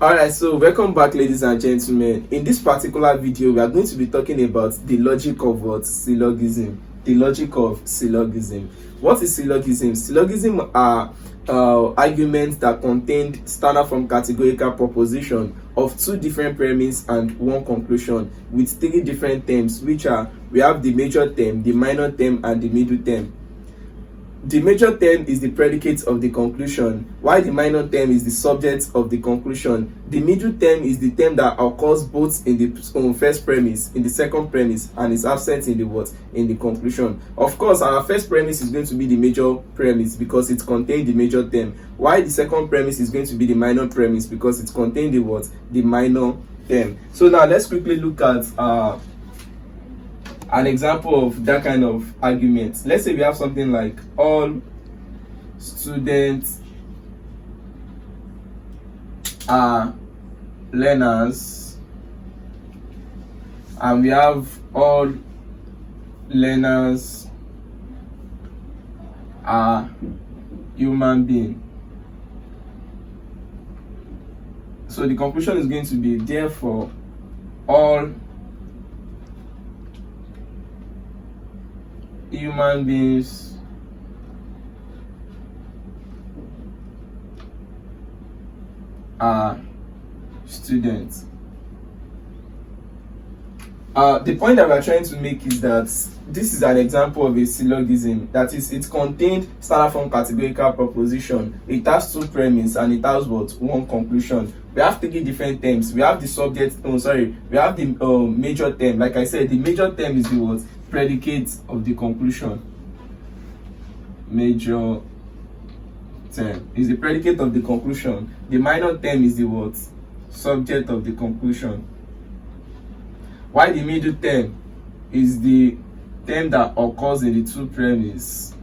Alright, so welcome back, ladies and gentlemen. In this particular video, we are going to be talking about the logic of what? Syllogism. The logic of syllogism. What is syllogism? Syllogism are arguments that contain standard form categorical proposition of two different premises and one conclusion with three different terms, which are, we have the major term, the minor term, and the middle term. The major term is the predicate of the conclusion, while the minor term is the subject of the conclusion. The middle term is the term that occurs both in the first premise, in the second premise, and is absent in the what? In the conclusion. Of course, our first premise is going to be the major premise because it contains the major term, while the second premise is going to be the minor premise because it contains the what? The minor term. So now let's quickly look at an example of that kind of argument. Let's say we have something like all students are learners, and we have all learners are human beings. So the conclusion is going to be, therefore all human beings are students. The point that we are trying to make is that this is an example of a syllogism. That is, it contained standard form categorical proposition. It has two premises and it has what? One conclusion. We have three different terms. We have the subject. We have the major term. Like I said, the major term is the what? Predicate of the conclusion. Major term is the predicate of the conclusion. The minor term is the what? Subject of the conclusion. While the middle term is the term that occurs in the two premises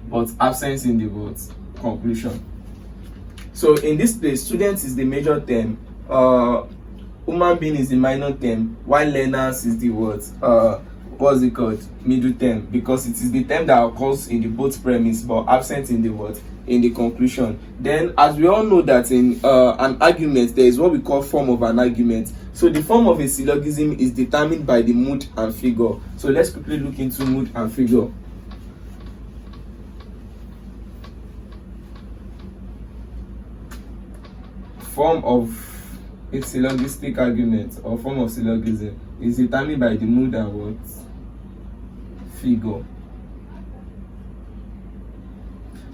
but absent in the what? Conclusion. So in this place, students is the major term, human being is the minor term, while learners is the what's it called? Middle term, because it is the term that occurs in the both premise but absent in the what? In the conclusion. Then, as we all know that in an argument, there is what we call form of an argument. So the form of a syllogism is determined by the mood and figure. So let's quickly look into mood and figure. Form of a syllogistic argument or form of syllogism is determined by the mood and what? Figure.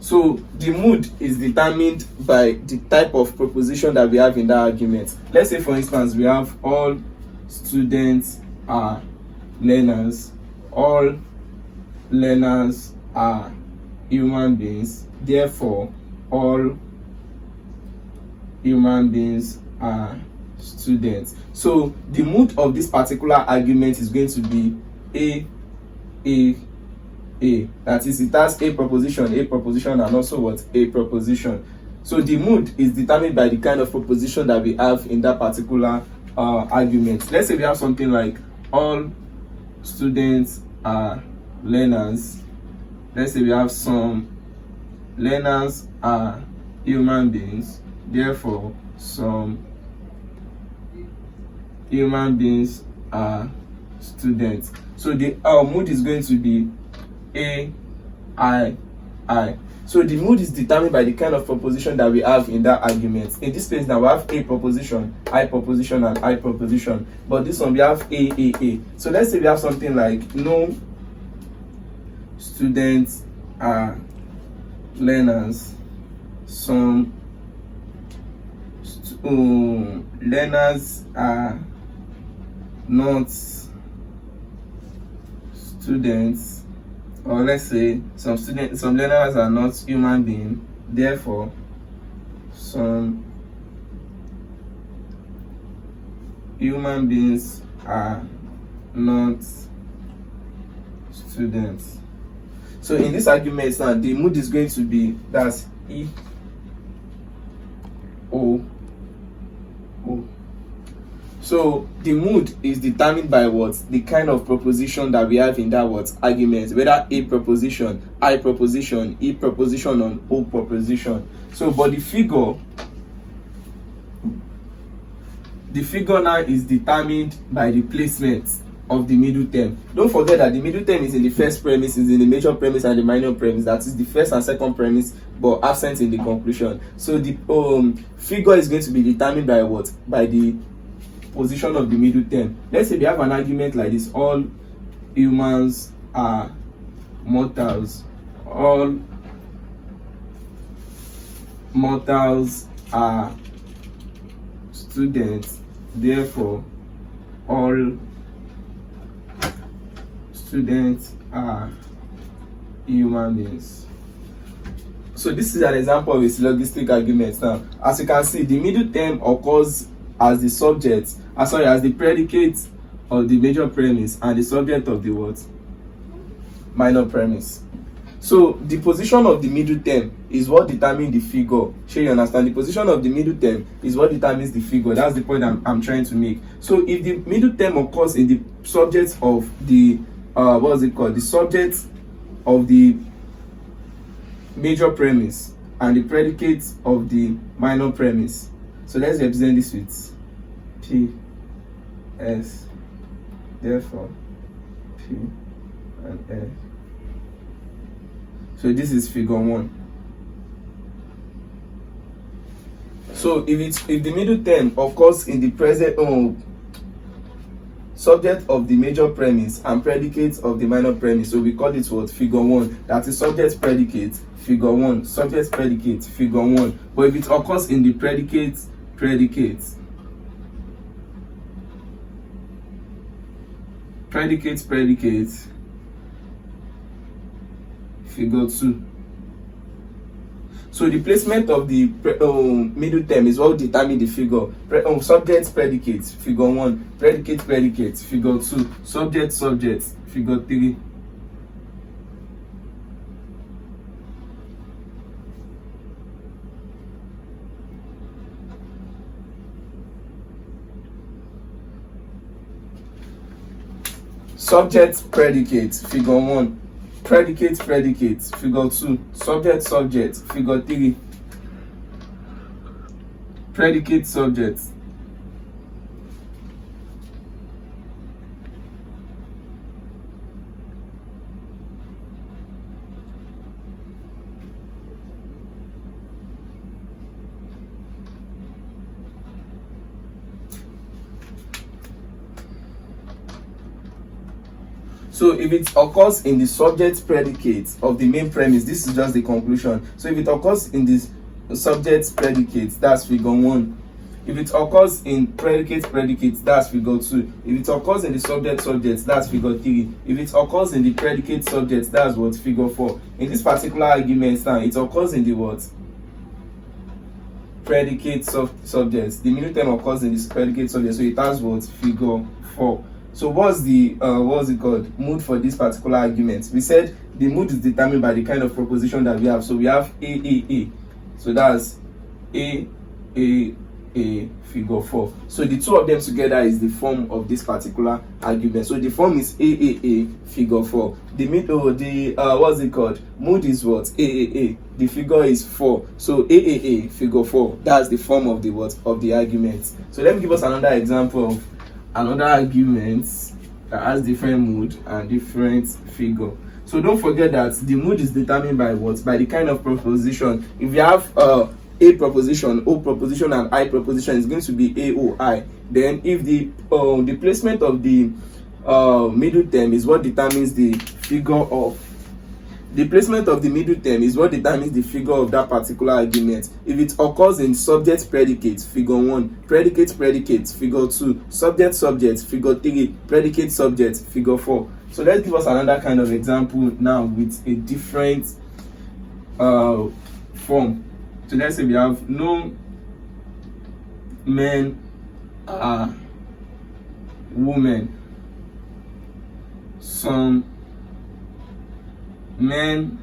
So the mood is determined by the type of proposition that we have in that argument. Let's say, for instance, we have all students are learners, all learners are human beings, therefore all human beings are students. So the mood of this particular argument is going to be A. That is, it has a proposition, and also what? A proposition. So the mood is determined by the kind of proposition that we have in that particular argument. Let's say we have something like all students are learners. Let's say we have some learners are human beings, therefore some human beings are students. So the mood is going to be A, I. So the mood is determined by the kind of proposition that we have in that argument. In this case now, we have A proposition, I proposition, and I proposition. But this one we have A. So let's say we have something like no students are learners, some learners are not students, or let's say some learners are not human beings, therefore some human beings are not students. So in this argument now, the mood is going to be that's E O. So the mood is determined by what? The kind of proposition that we have in that what? Argument, whether A proposition, I proposition, E proposition, or O proposition. So but the figure the figure now is determined by the placement of the middle term. Don't forget that the middle term is in the first premise, is in the major premise and the minor premise. That is the first and second premise, but absent in the conclusion. So the figure is going to be determined by what? By the position of the middle term. Let's say we have an argument like this: all humans are mortals. All mortals are students. Therefore, all students are human beings. So this is an example of a syllogistic argument. Now, as you can see, the middle term occurs as the subject, as the predicate of the major premise and the subject of the what? Minor premise. So the position of the middle term is what determines the figure. Sure, you understand? The position of the middle term is what determines the figure. That's the point I'm trying to make. So if the middle term occurs in the subject of the the subject of the major premise and the predicate of the minor premise. So let's represent this with P, S, therefore P and S. So this is figure 1. So if the middle term occurs in the present subject of the major premise and predicate of the minor premise, so we call it what? Figure 1. That is subject predicate, figure 1, subject predicate, figure 1. But if it occurs in the predicate, figure 2. So the placement of the middle term is what determines the figure. Subject predicate, figure 1, predicate figure 2, subject, figure 3. Subject predicate, figure 1, predicate, figure 2, subject, figure 3, predicate, subject. So if it occurs in the subject predicate of the main premise, this is just the conclusion. So if it occurs in the subject predicate, that's figure 1. If it occurs in predicate, that's figure 2. If it occurs in the subject, that's figure 3. If it occurs in the predicate subject, that's what? Figure 4. In this particular argument now, it occurs in the what? Predicate subject. The middle term occurs in this predicate subject, so it has what? Figure 4. So what's the mood for this particular argument? We said the mood is determined by the kind of proposition that we have. So we have A. So that's A, figure 4. So the two of them together is the form of this particular argument. So the form is A, figure 4. The mood is what? A. The figure is 4. So A, figure 4. That's the form of the what? Of the argument. So let me give us another example of another argument that has different mood and different figure. So don't forget that the mood is determined by what? By the kind of proposition. If you have A proposition, O proposition, and I proposition, is going to be A, O, I. Then if the placement of the middle term is what determines the figure of the placement of the middle term is what determines the figure of that particular argument. If it occurs in subject predicate, figure 1, predicate, figure 2, subject, figure 3, predicate subject, figure 4. So let's give us another kind of example now with a different form. So let's say we have no men are women. Some men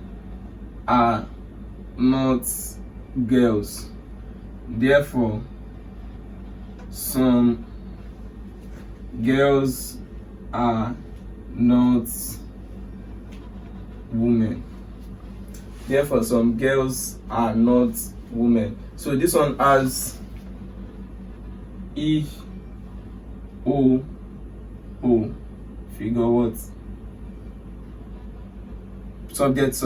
are not girls. Therefore, some girls are not women. Therefore, some girls are not women. So this one has if O O. Figure what? Subject.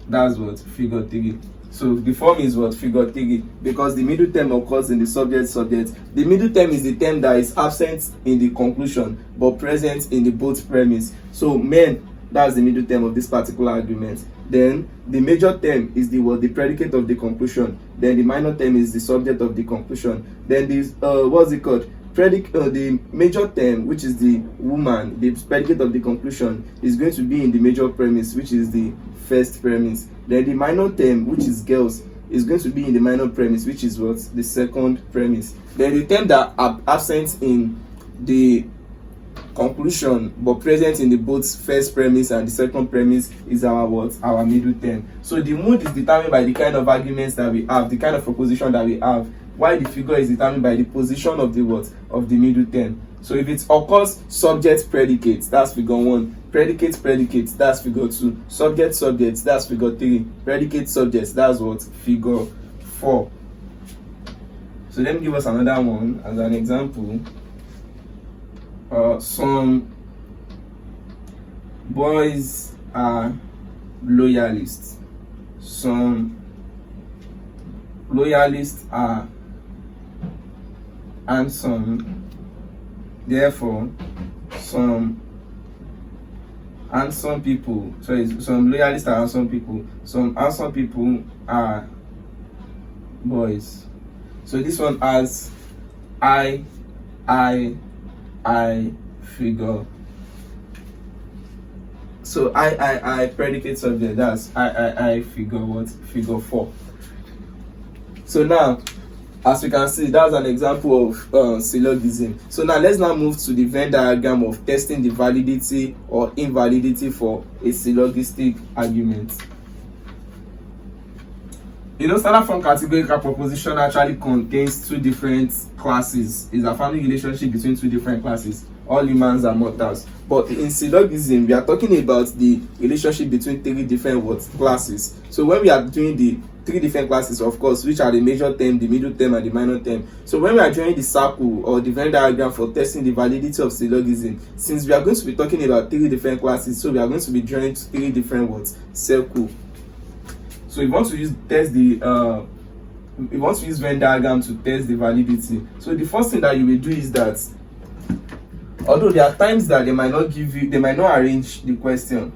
That's what? Figure 3. So the form is what? Figure 3, because the middle term occurs in the subject. The middle term is the term that is absent in the conclusion but present in the both premise. So men, that's the middle term of this particular argument. Then the major term is the what? The predicate of the conclusion. Then the minor term is the subject of the conclusion. Then this what's it called? The major term, which is the woman, the predicate of the conclusion, is going to be in the major premise, which is the first premise. Then the minor term, which is girls, is going to be in the minor premise, which is what? The second premise. Then the term that are absent in the conclusion but present in the both first premise and the second premise is our what? Our middle term. So the mood is determined by the kind of arguments that we have, the kind of proposition that we have, while the figure is determined by the position of the what? Of the middle term. So if it occurs subject predicate, that's figure 1. Predicate, that's figure 2. Subject, that's figure 3. Predicate, subject, that's what? Figure 4. So let me give us another one as an example. Some boys are loyalists. Some loyalists are handsome. Therefore, some handsome people, some loyalists are handsome people. Some handsome people are boys. So this one has I figure. So I predicate subject, that's I figure what? Figure 4. So now, as we can see, that's an example of syllogism. So now let's now move to the Venn diagram of testing the validity or invalidity for a syllogistic argument. Standard form categorical proposition actually contains two different classes. It's a family relationship between two different classes. All humans are mortals. But in syllogism, we are talking about the relationship between three different classes. So when we are doing the three different classes, of course, which are the major term, the middle term, and the minor term. So when we are drawing the circle or the Venn diagram for testing the validity of syllogism, since we are going to be talking about three different classes, so we are going to be drawing three different circle. So we want to use Venn diagram to test the validity. So the first thing that you will do is that, although there are times that they might not arrange the question.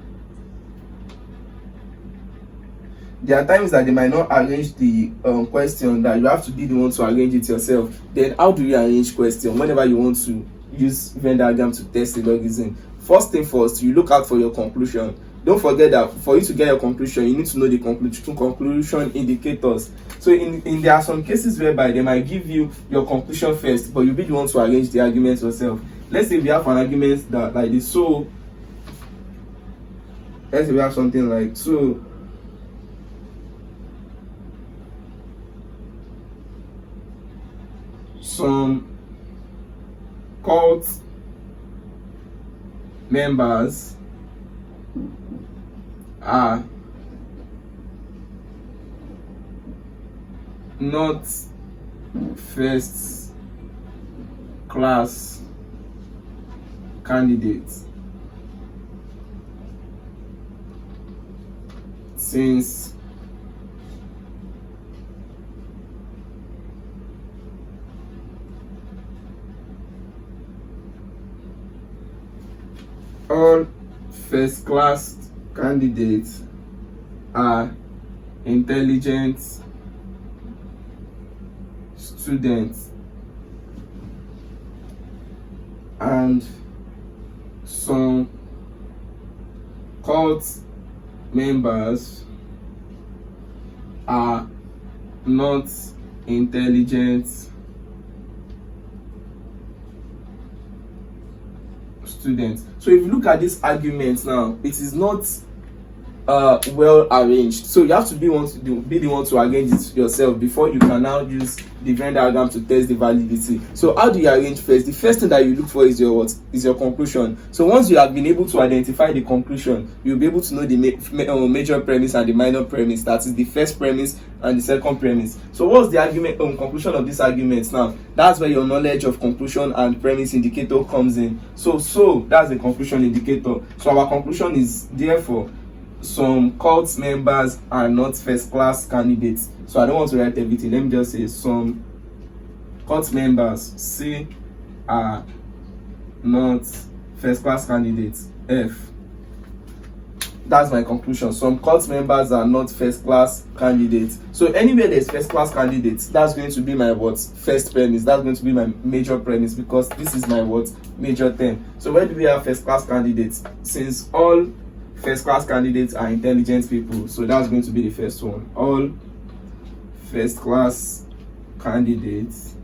There are times that they might not arrange the question, that you have to be the one to arrange it yourself. Then how do you arrange question whenever you want to use Venn diagram to test syllogism? First thing first, you look out for your conclusion. Don't forget that for you to get your conclusion, you need to know the conclusion indicators. So there are some cases whereby they might give you your conclusion first, but you'll be the one to arrange the argument yourself. Let's say we have an argument that like this. So let's say we have something like so. Some cult members are not first class candidates since all first class candidates are intelligent students and some cult members are not intelligent students. So if you look at this argument now, it is not well arranged. So you have to be the one to arrange it yourself before you can now use the Venn diagram to test the validity. So how do you arrange first? The first thing that you look for is your what? Is your conclusion. So once you have been able to identify the conclusion, you'll be able to know the major premise and the minor premise. That is the first premise and the second premise. So what's the argument conclusion of this argument now? That's where your knowledge of conclusion and premise indicator comes in. So that's the conclusion indicator. So our conclusion is therefore some cult members are not first class candidates. So I don't want to write everything. Let me just say some cult members C are not first class candidates. F. That's my conclusion. Some cult members are not first class candidates. So anywhere there's first class candidates, that's going to be my what? First premise. That's going to be my major premise, because this is my what? Major term. So where do we have first class candidates? Since all first class candidates are intelligent people, so that's going to be the first one. All first class candidates,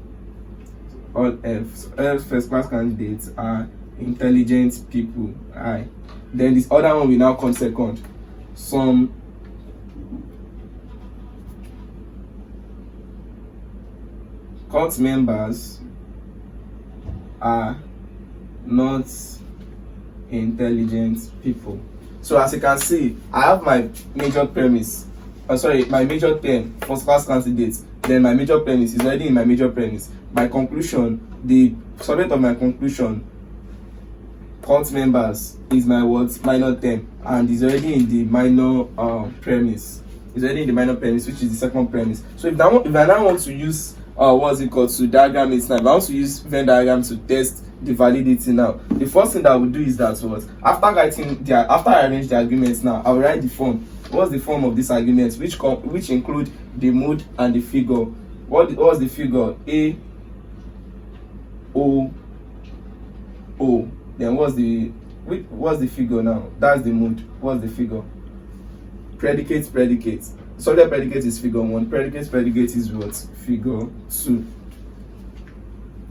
all first class candidates are intelligent people. I. Then this other one will now come second. Some cult members are not intelligent people. So as you can see, I have my major premise, my major term, first class candidates. Then my major premise is already in my major premise. My conclusion, the subject of my conclusion, cult members, is my what? Minor term, and is already in the minor premise. It's already in the minor premise, which is the second premise. So if I now want to use to diagram it now, if I want to use Venn diagram to test the validity now, the first thing that I will do is that what? After I arrange the arguments now, I will write the form. What's the form of this argument? Which include the mood and the figure. What's the figure? A O O. Then what's the figure now? That's the mood. What's the figure? Predicate. Subject predicate is figure 1. Predicate is what? Figure 2.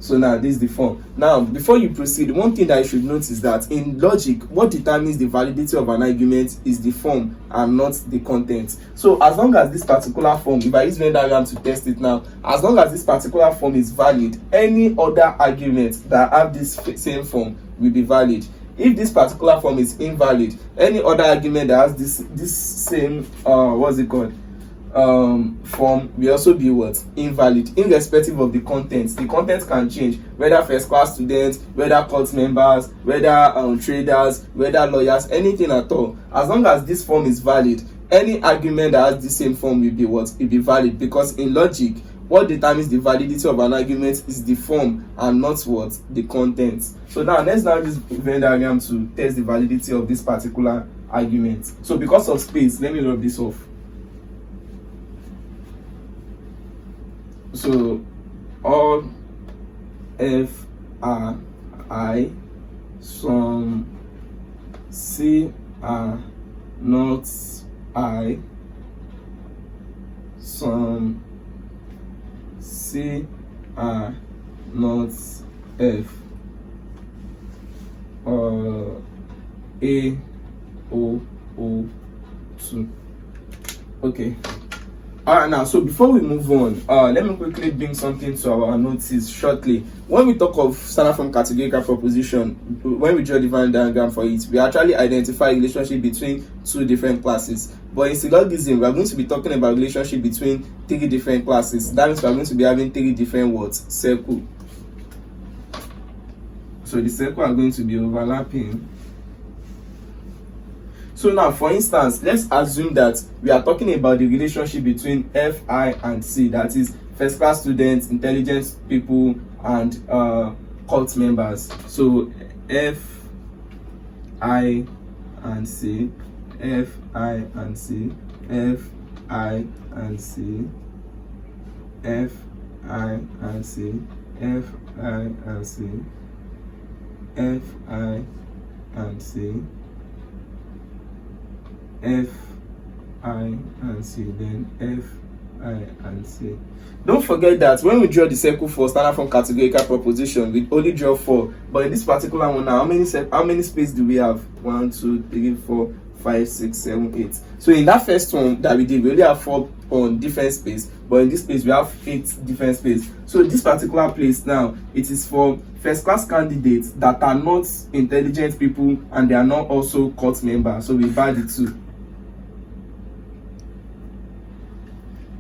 So now this is the form. Now before you proceed, one thing that you should note is that in logic, what determines the validity of an argument is the form and not the content. So as long as this particular form, if I use Venn diagram to test it now, as long as this particular form is valid, any other argument that have this same form will be valid. If this particular form is invalid, any other argument that has this same form will also be what? Invalid, irrespective of the content. The content can change, whether first class students, whether cult members, whether traders, whether lawyers, anything at all. As long as this form is valid, any argument that has the same form will be what? Will be valid, because in logic, what determines the validity of an argument is the form and not what? The content. So now let's now use Venn diagram to test the validity of this particular argument. So because of space, let me rub this off. So all F are I, some C are not I, some C are not F, A O O 2. Okay. Alright, now so before we move on, let me quickly bring something to our notice shortly. When we talk of standard form categorical proposition, when we draw the Venn diagram for it, we actually identify a relationship between two different classes. But in syllogism, we are going to be talking about relationship between three different classes. That means we are going to be having three different words, circle. So the circle are going to be overlapping. So now, for instance, let's assume that we are talking about the relationship between F, I, and C. That is first class students, intelligent people, and cult members. So F, I, and C, F, I, and C, F, I, and C, F, I, and C, F, I, and C, F, I, and C, F, I, and C, then F, I, and C. Don't forget that when we draw the circle for standard form categorical proposition, we only draw 4. But in this particular one now, how many space do we have? 1, 2, 3, 4, 5, 6, 7, 8. So in that first one that we did, we only have 4 on different space, but in this place we have 8 different space. So this particular place now, it is for first class candidates that are not intelligent people and they are not also court members. So we buy the 2.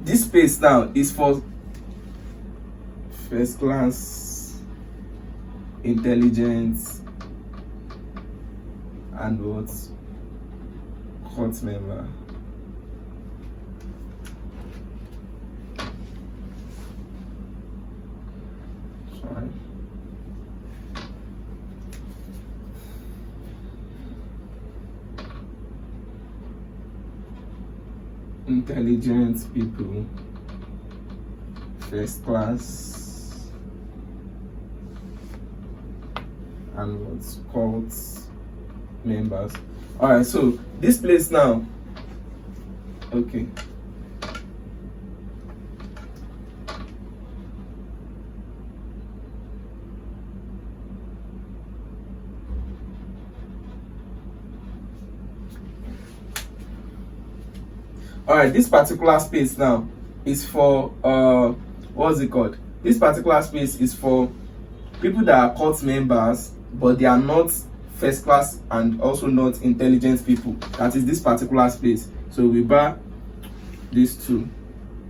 This space now is for first class intelligence and what? Court member. Sorry. Intelligent people, first class, and what's called members. All right, so this place now, okay. All right, this particular space now is for what's it called? This particular space is for people that are court members, but they are not first class and also not intelligent people. That is this particular space. So we bar these 2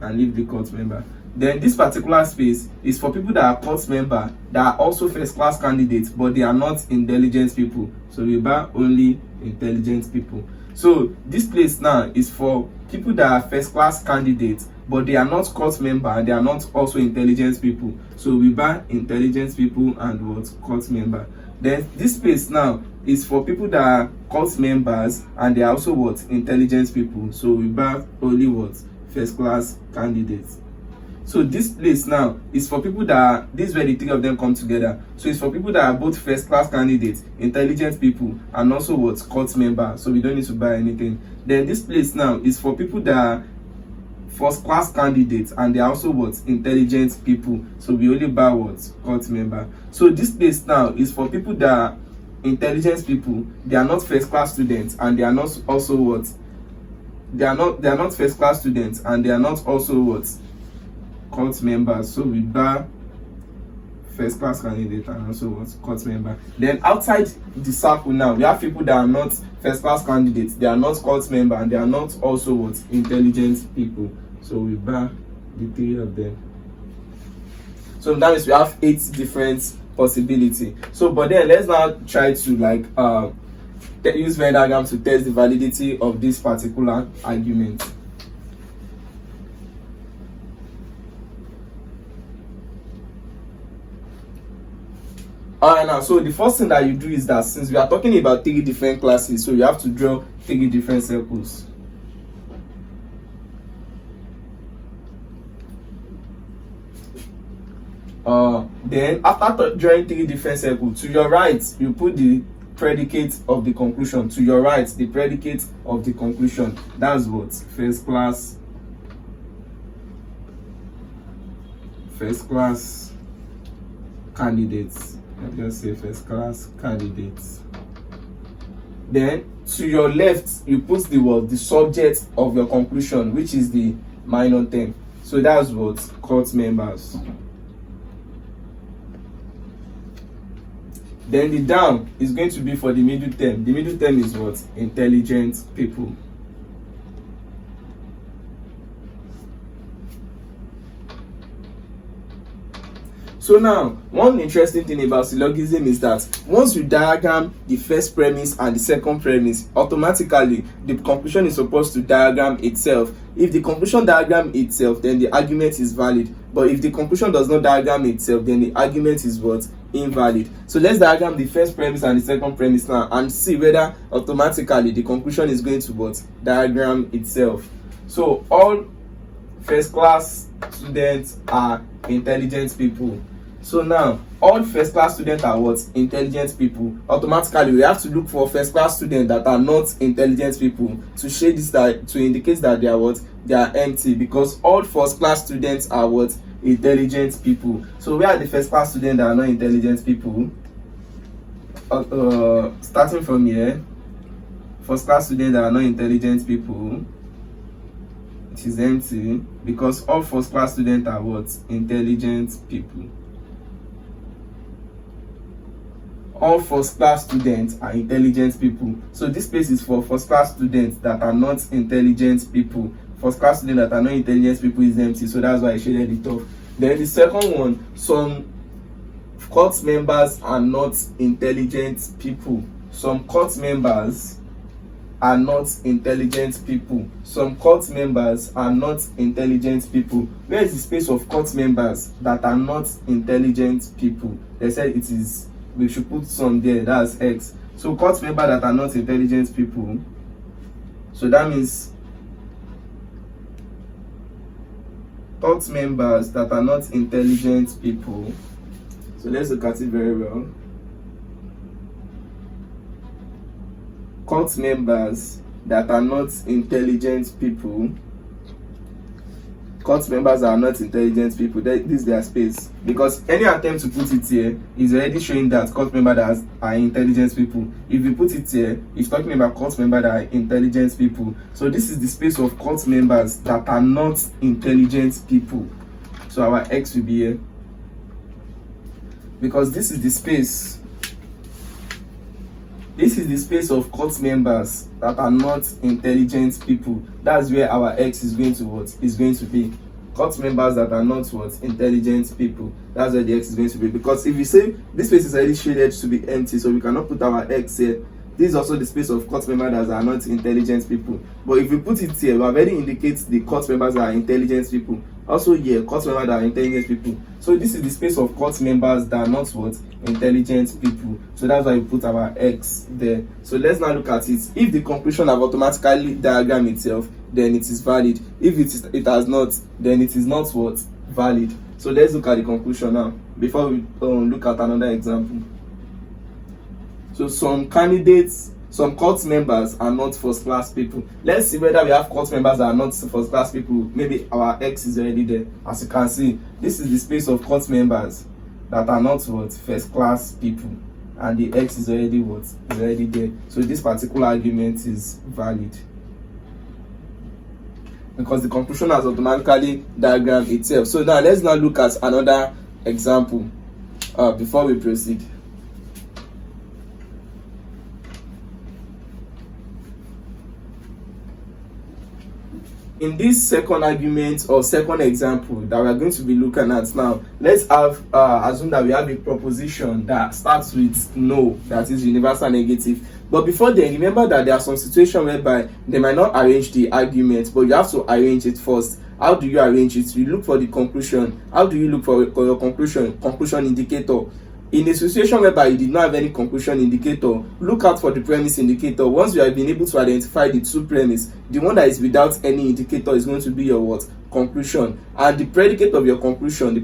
and leave the court member. Then this particular space is for people that are court member that are also first class candidates, but they are not intelligent people. So we bar only intelligent people. So this place now is for people that are first class candidates, but they are not court member and they are not also intelligent people. So we bar intelligent people and what? Court member. Then this place now is for people that are court members and they are also what? Intelligent people. So we bar only what? First class candidates. So this place now is for people that are, this is where the 3 of them come together. So it's for people that are both first class candidates, intelligent people, and also what? Court member. So we don't need to buy anything. Then this place now is for people that are first class candidates and they are also what? Intelligent people. So we only buy what? Court member. So this place now is for people that are intelligent people, they are not first class students and they are not also what? They are not first class students and they are not also what? Court members. So we bar first class candidate and also what? Court member. Then outside the circle now, we have people that are not first class candidates, they are not court member, and they are not also what? Intelligent people. So we bar the 3 of them. So that means we have 8 different possibilities. So but then let's now try to like use Venn diagram to test the validity of this particular argument. Alright, now so the first thing that you do is that since we are talking about 3 different classes, so you have to draw 3 different circles. Then after drawing 3 different circles, to your right you put the predicate of the conclusion. To your right, the predicate of the conclusion. That's what? First class candidates. Let's just say first class candidates. Then to your left you put the word, the subject of your conclusion, which is the minor term. So that's what? Court members. Then the down is going to be for the middle term. The middle term is what? Intelligent people. So now, one interesting thing about syllogism is that once you diagram the first premise and the second premise, automatically the conclusion is supposed to diagram itself. If the conclusion diagram itself, then the argument is valid. But if the conclusion does not diagram itself, then the argument is what? Invalid. So let's diagram the first premise and the second premise now and see whether automatically the conclusion is going to what? Diagram itself. So all first class students are intelligent people. So now all first class students are what? Intelligent people. Automatically we have to look for first class students that are not intelligent people to shade this, that to indicate that they are what? They are empty, because all first class students are what? Intelligent people. So where are the first class students that are not intelligent people? Starting from here, first class students that are not intelligent people, it is empty, because all first class students are what? Intelligent people. All first class students are intelligent people. So this space is for first class students that are not intelligent people. First class students that are not intelligent people is empty, so that's why I shaded it off. Then the second one, some court members are not intelligent people. Some court members are not intelligent people. Some court members are not intelligent people. Where is the space of court members that are not intelligent people? They said it is, we should put some there, that's X. So court members that are not intelligent people, so that means court members that are not intelligent people. So let's look at it very well. Court members that are not intelligent people. Court members are not intelligent people. This is their space. Because any attempt to put it here is already showing that court members are intelligent people. If you put it here, it's talking about court members that are intelligent people. So this is the space of court members that are not intelligent people. So our X will be here. Because this is the space. This is the space of court members that are not intelligent people. That's where our X is going to what? Is going to be. Court members that are not what? Intelligent people. That's where the X is going to be. Because if you say this space is already shaded to be empty, so we cannot put our X here. This is also the space of court members that are not intelligent people. But if we put it here, we already indicate the court members that are intelligent people. Also here, court members that are intelligent people. So this is the space of court members that are not what? Intelligent people. So that's why we put our X there. So let's now look at it. If the conclusion have automatically diagram itself, then it is valid. If it has not, then it is not what? Valid. So let's look at the conclusion now before we look at another example. So some candidates, some court members are not first class people. Let's see whether we have court members that are not first class people. Maybe our X is already there. As you can see, this is the space of court members that are not what? First class people. And the X is already what? Is already there. So this particular argument is valid. Because the conclusion has automatically diagrammed itself. So now let's now look at another example before we proceed. In this second argument or second example that we are going to be looking at now, let's have assume that we have a proposition that starts with no, that is universal negative. But before then, remember that there are some situations whereby they might not arrange the argument, but you have to arrange it first. How do you arrange it? You look for the conclusion. How do you look for your conclusion indicator? In a situation whereby you did not have any conclusion indicator, look out for the premise indicator. Once you have been able to identify the two premises, the one that is without any indicator is going to be your what? Conclusion. And the predicate of your conclusion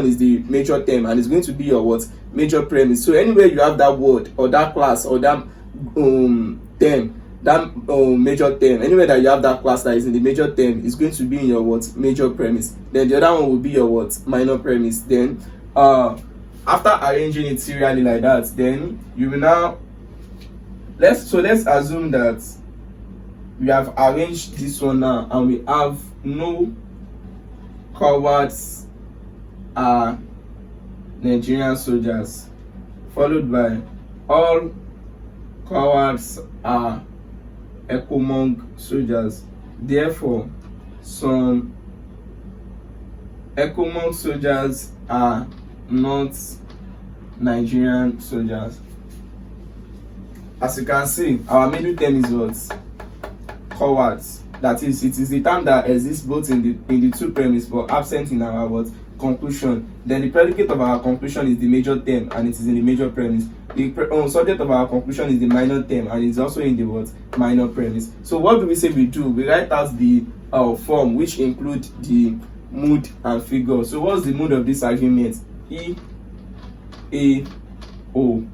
is the major term, and it's going to be your what? Major premise. So anywhere you have that word or that class or that term, that major term, anywhere that you have that class that is in the major term, is going to be in your what? Major premise. Then the other one will be your what? Minor premise. Then after arranging it serially like that, then you will now let's assume that we have arranged this one now, and we have no cowards are Nigerian soldiers, followed by all cowards are Ekomong soldiers. Therefore, some Ekomong soldiers are not Nigerian soldiers. As you can see, our middle term is what? Cowards. That is, it is the term that exists both in the two premises but absent in our what? Conclusion. Then the predicate of our conclusion is the major term, and it is in the major premise. The subject of our conclusion is the minor term, and it's also in the what? Minor premise. So what do we say we do? We write out the form, which include the mood and figure. So what's the mood of this argument? E, A, O.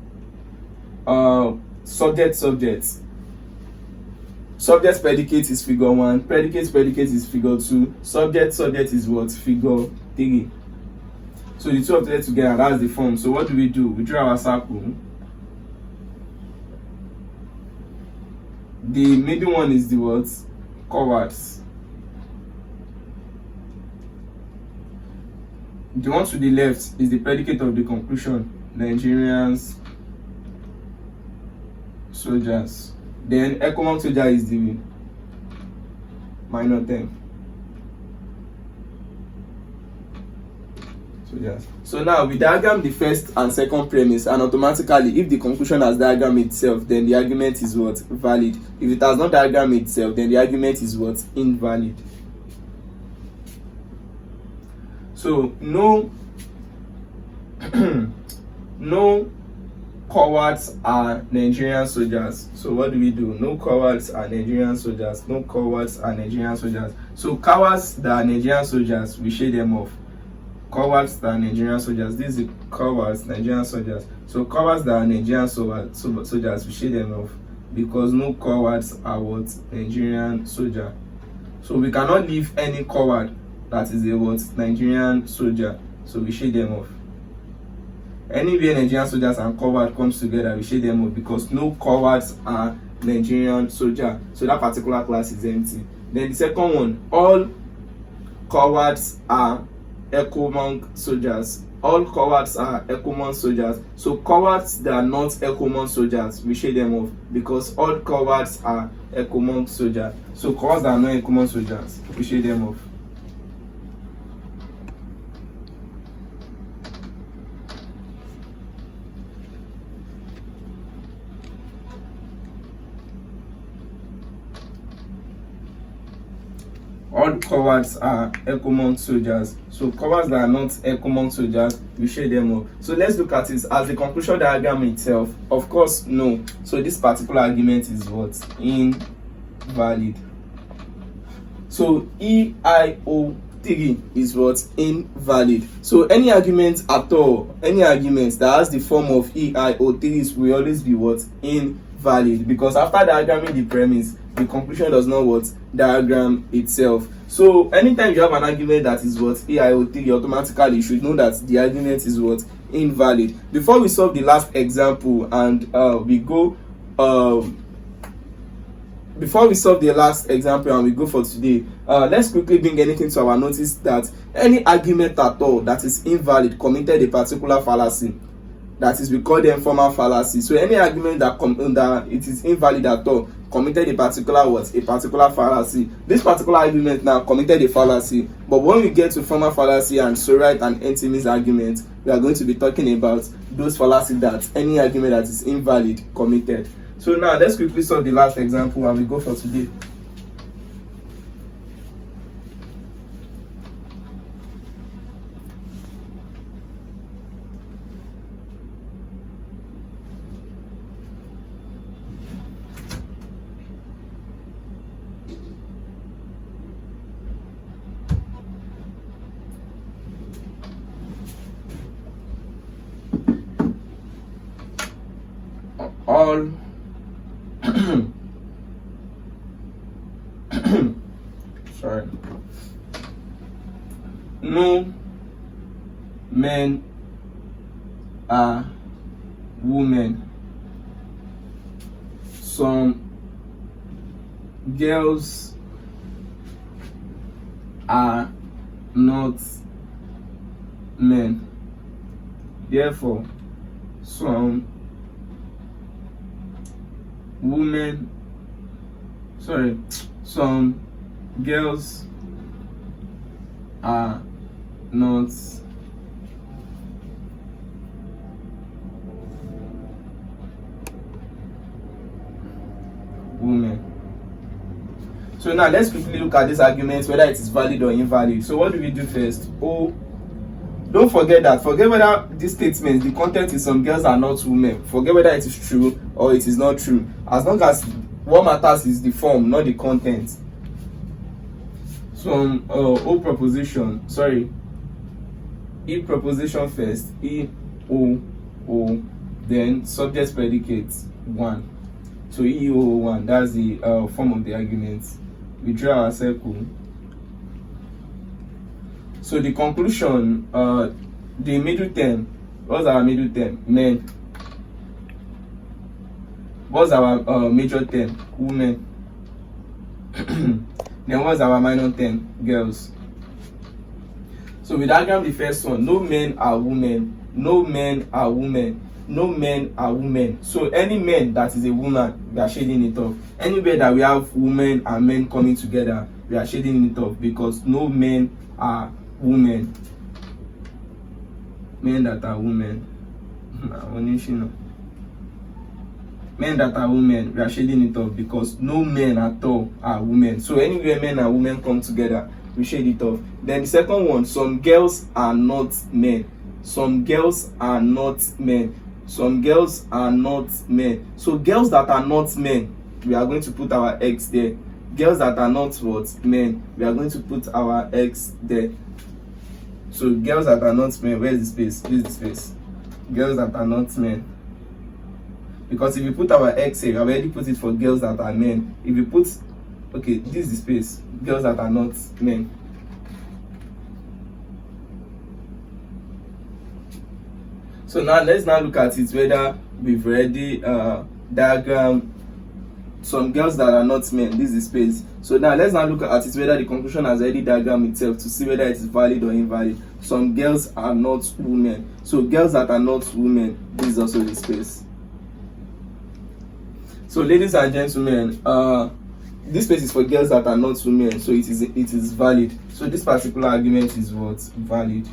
Subject. Subject predicate is figure 1. Predicate is figure 2. Subject is what? Figure 3. So the two of them together, that's the form. So what do? We draw our circle. The middle one is the what? Cowards. The one to the left is the predicate of the conclusion. Nigerians soldiers. Then Economic soldier is the minor term. Soldiers. So now we diagram the first and second premise, and automatically if the conclusion has diagrammed itself, then the argument is what? Valid. If it has not diagrammed itself, then the argument is what? Invalid. So no no cowards are Nigerian soldiers. So what do we do? No cowards are Nigerian soldiers. No cowards are Nigerian soldiers. So cowards that are Nigerian soldiers, we shade them off. Cowards that are Nigerian soldiers. This is cowards, Nigerian soldiers. So cowards that are Nigerian soldiers, we shade them off, because no cowards are what? Nigerian soldier. So we cannot leave any coward that is a what? Nigerian soldier. So we shade them off. Anywhere Nigerian soldiers and coward comes together, we shade them off, because no cowards are Nigerian soldier. So that particular class is empty. Then the second one, all cowards are Ecomonk soldiers. All cowards are Ecomonk soldiers. So cowards that are not Ecomonk soldiers, we shade them off, because all cowards are Ecomonk soldiers. So cowards that are not Ecomonk soldiers, we shade them off. All cowards are Ecomonk soldiers. So cowards that are not Ecomonk soldiers, we shade them up. So let's look at it as the conclusion diagram itself. Of course, no. So this particular argument is what? Invalid. So EIO3 is what? Invalid. So any argument at all, any argument that has the form of EIO3 will always be what? Invalid. Because after diagramming the premise, the conclusion does not what? Diagram itself. So anytime you have an argument that is what? EIO3, automatically you should know that the argument is what? Invalid. Before we solve the last example and we go before we solve the last example and we go for today, let's quickly bring anything to our notice that any argument at all that is invalid committed a particular fallacy. That is, we call them formal fallacy. So any argument that it is invalid at all committed a particular what? A particular fallacy. This particular argument now committed a fallacy, but when we get to formal fallacy and so right and empty argument, we are going to be talking about those fallacies that any argument that is invalid committed. So now let's quickly solve the last example and we go for today. All sorry, no men are women. Some girls are not men. Therefore, some girls are not women. So now let's quickly look at this argument, whether it is valid or invalid. So what do we do first? Don't forget whether this statement, the content is some girls are not women. Forget whether it is true or it is not true. As long as what matters is the form, not the content. So E proposition first, then subject predicate 1. So EO1, that's the form of the argument. We draw our circle. So the conclusion, the middle term, what's our middle term? Men. What's our major term? Women. Then what's our minor term? Girls. So we diagram the first one. No men are women. No men are women. No men are women. So any men that is a woman, we are shading it off. Anywhere that we have women and men coming together, we are shading it off, because no men are women. Men that are women. Men that are women, we are shading it off, because no men at all are women. So anywhere men and women come together, we shade it off. Then the second one, some girls are not men. Some girls are not men. Some girls are not men. So girls that are not men, we are going to put our X there. Girls that are not what? Men, we are going to put our X there. So girls that are not men, where is the space? This is the space. Girls that are not men. Because if you put our X here, we already put it for girls that are men. If you put, okay, this is the space. Girls that are not men. So now let's now look at it whether we've already diagram some girls that are not men. This is space. So now let's now look at it whether the conclusion has already diagrammed itself to see whether it is valid or invalid. Some girls are not women. So girls that are not women, this is also the space. So ladies and gentlemen, this space is for girls that are not women, so it is valid. So this particular argument is what? Valid.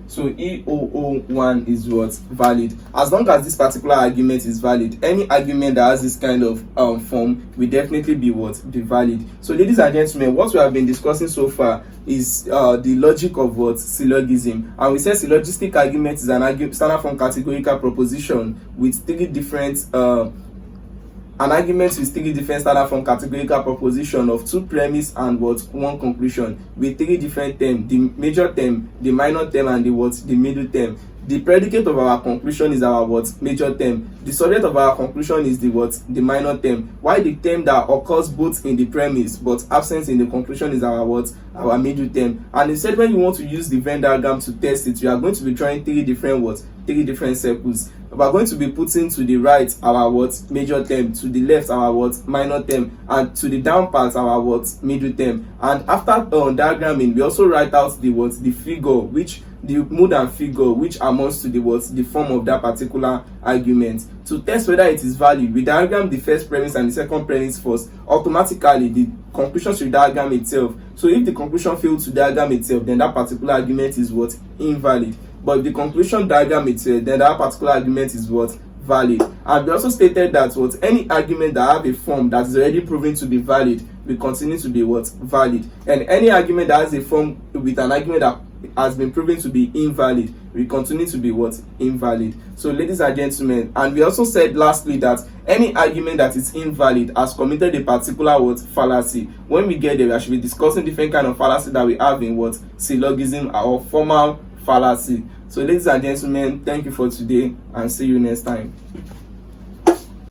So E001 is what? Valid. As long as this particular argument is valid, any argument that has this kind of form will definitely be what? Be valid. So ladies and gentlemen, what we have been discussing so far is the logic of what? Syllogism. And we said syllogistic argument is an standard form categorical proposition with three different an argument with three different standard form categorical proposition of two premise and what? One conclusion with three different terms: the major term, the minor term, and the what? The middle term. The predicate of our conclusion is our what? Major term. The subject of our conclusion is the what? The minor term. While the term that occurs both in the premise but absent in the conclusion is our what? Our middle term. And instead, when you want to use the Venn diagram to test it, we are going to be drawing three different what? Three different circles. We are going to be putting to the right our what? Major term, to the left our what? Minor term, and to the down part our what? Middle term. And after diagramming, we also write out the what? The figure, which the mode and figure which amounts to the what? The form of that particular argument. To test whether it is valid, we diagram the first premise and the second premise first. Automatically the conclusion should diagram itself. So if the conclusion fails to diagram itself, then that particular argument is what? Invalid. But if the conclusion diagram itself, then that particular argument is what? Valid. And we also stated that what? Any argument that have a form that is already proven to be valid will continue to be what? Valid. And any argument that has a form with an argument that has been proven to be invalid will continue to be what? Invalid. So ladies and gentlemen, and we also said lastly that any argument that is invalid has committed a particular what? Fallacy. When we get there, we should be discussing different kind of fallacy that we have in what? Syllogism or formal fallacy. So ladies and gentlemen, thank you for today and see you next time.